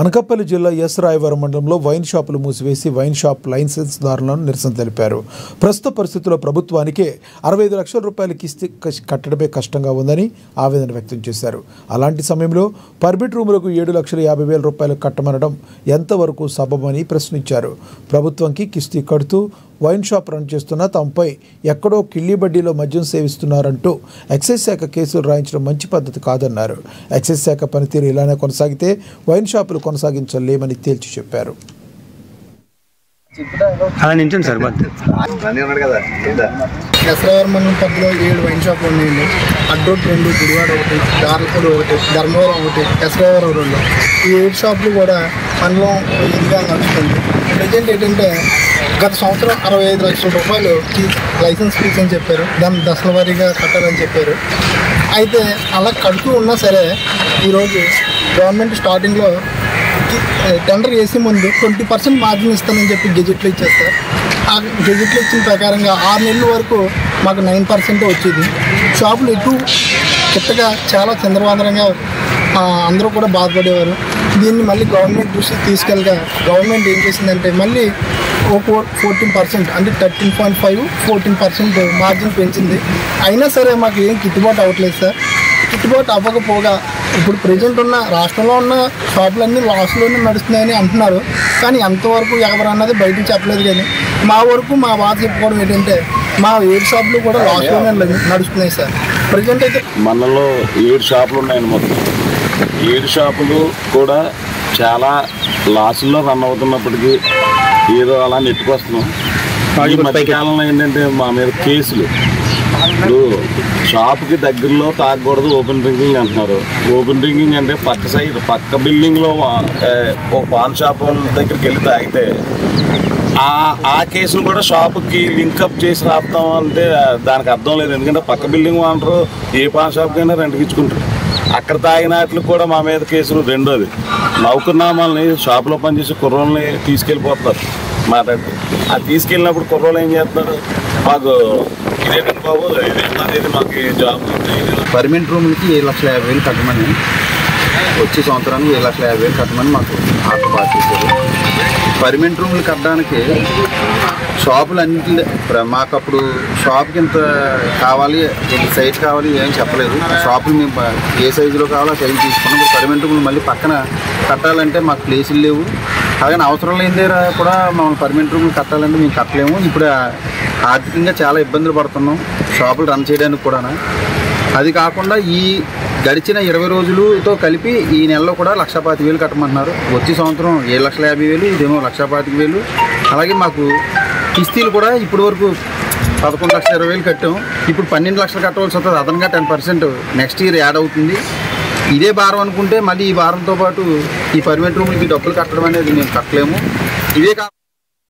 అనకాపల్లి జిల్లా ఎస్ రాయవరం మండలంలో వైన్ షాపులు మూసివేసి వైన్ షాప్ లైసెన్స్ దారులను నిరసన తెలిపారు. ప్రస్తుత పరిస్థితుల్లో ప్రభుత్వానికే 65 లక్షల రూపాయలు కిస్తీ కట్టడమే కష్టంగా ఉందని ఆవేదన వ్యక్తం చేశారు. అలాంటి సమయంలో పర్మిట్ రూములకు 7,50,000 రూపాయలు కట్టమనడం ఎంతవరకు సబబని ప్రశ్నించారు. ప్రభుత్వంకి కిస్తీ కడుతూ వైన్ షాప్ రన్ చేస్తున్న తమపై ఎక్కడో కిళ్ళీ బడ్డీలో మద్యం సేవిస్తున్నారంటూ ఎక్సైజ్ శాఖ కేసులు రాయించడం మంచి పద్ధతి కాదన్నారు. ఎక్సైజ్ శాఖ పనితీరు ఇలానే కొనసాగితే వైన్ షాపులు కొనసాగించలేమని తేల్చి చెప్పారు. ఎస్రావరం పరిధిలో 7 వైన్ షాపులు ఉన్నాయండి. అడ్రోడ్ 2, గుడివాడ 1, దార్లపూడి 1, ధర్మవరం 1, ఎస్రావరం 2. ఈ 7 షాపులు కూడా మండలం ఇదిగా నడుస్తుంది. ప్రజెంట్ ఏంటంటే గత సంవత్సరం 65 లక్షల రూపాయలు లైసెన్స్ ఫీజు అని చెప్పారు. దాన్ని దశల వారీగా కట్టాలని చెప్పారు. అయితే అలా కడుతూ ఉన్నా సరే ఈరోజు గవర్నమెంట్ స్టార్టింగ్లో టెండర్ వేసే ముందు 20% మార్జిన్ ఇస్తానని చెప్పి గెజెట్లు ఇచ్చేస్తారు. ఆ గెజెట్లు ఇచ్చిన ప్రకారంగా 6 నెలల వరకు మాకు 9% వచ్చేది. షాపులు ఎటు కొత్తగా చాలా చంద్రవందరంగా అందరూ కూడా బాధపడేవారు. దీన్ని మళ్ళీ గవర్నమెంట్ దృష్టికి తీసుకెళ్ళగా గవర్నమెంట్ ఏం చేసిందంటే మళ్ళీ 14% అంటే 13.5, 14% మార్జిన్ పెంచింది. అయినా సరే మాకు ఏం గిట్టుబాటు అవ్వట్లేదు సార్. గిట్టుబాటు అవ్వకపోగా ఇప్పుడు ప్రజెంట్ ఉన్న రాష్ట్రంలో ఉన్న షాపులన్నీ లాస్లోనే నడుస్తున్నాయని అంటున్నారు. కానీ ఎంతవరకు ఎవరు అన్నది బయటకు చెప్పలేదు. కానీ మా వరకు మా బాధ చెప్పుకోవడం ఏంటంటే మా 7 షాపులు కూడా లాస్లోనే నడుస్తున్నాయి సార్. ప్రజెంట్ అయితే మనలో 7 షాపులు ఉన్నాయండి. మొత్తం 7 షాపులు కూడా చాలా లాస్లో రన్ అవుతున్నప్పటికీ ఏదో అలా నెట్టుకొస్తున్నాం. ఈ మధ్యకాలంలో ఏంటంటే మా మీద కేసులు. ఇప్పుడు షాప్కి దగ్గరలో తాగకూడదు, ఓపెన్ డ్రింకింగ్ అంటున్నారు. ఓపెన్ డ్రింకింగ్ అంటే పక్క బిల్డింగ్లో ఒక పాన్ షాప్ దగ్గరికి వెళ్ళి తాగితే ఆ కేసును కూడా షాపుకి లింకప్ చేసి రాపుతాం అంటే దానికి అర్థం లేదు. ఎందుకంటే పక్క బిల్డింగ్ ఓనరు ఏ పాన్ షాప్కైనా రెంట్కి ఇచ్చుకుంటారు. అక్కడ తాగినట్లు కూడా మా మీద కేసులు. రెండోది నౌకర్నామాలని షాపులో పనిచేసే కుర్రోళ్ళని తీసుకెళ్ళిపోతున్నారు మాట్లాడితే. అది తీసుకెళ్ళినప్పుడు కుర్రోళ్ళు ఏం చేస్తున్నారు, మాకు ఇదేంటి బాబు ఇదేంటి మాకు జాబ్ పర్మనెంట్ రూమ్లకి 7,50,000 కట్టమని, వచ్చే సంవత్సరానికి 7,50,000 కట్టమని మాకు ఆఫర్ పాస్ చేశారు. పర్మనెంట్ రూమ్లు కట్టడానికి షాపులు అన్నింటి మాకు అప్పుడు షాప్కి ఇంత కావాలి, సైజ్ కావాలి ఏం చెప్పలేదు. షాపులు మేము ఏ సైజులో కావాలో ఆ సైజు తీసుకున్నాం. ఇప్పుడు పర్మనెంట్ రూమ్లు మళ్ళీ పక్కన కట్టాలంటే మాకు ప్లేసులు లేవు. అలాగే అవసరం లేని దగ్గర కూడా మమ్మల్ని పర్మనెంట్ రూమ్లు కట్టాలంటే మేము కట్టలేము. ఇప్పుడు ఆర్థికంగా చాలా ఇబ్బందులు పడుతున్నాం షాపులు రన్ చేయడానికి కూడా. అది కాకుండా ఈ గడిచిన 20 రోజులతో కలిపి ఈ నెలలో కూడా 1,25,000 కట్టమంటున్నారు. వచ్చే సంవత్సరం 7,50,000, ఇదేమో 1,25,000. అలాగే మాకు కిస్తీలు కూడా ఇప్పటి వరకు 11,20,000 కట్టాం. ఇప్పుడు 12 లక్షలు కట్టవలసి వస్తుంది. అదనంగా 10% నెక్స్ట్ ఇయర్ యాడ్ అవుతుంది. ఇదే భారం అనుకుంటే మళ్ళీ ఈ భారంతో పాటు ఈ పర్మనెంట్ రూమ్లకి డబ్బులు కట్టడం అనేది మేము కట్టలేము. ఇదే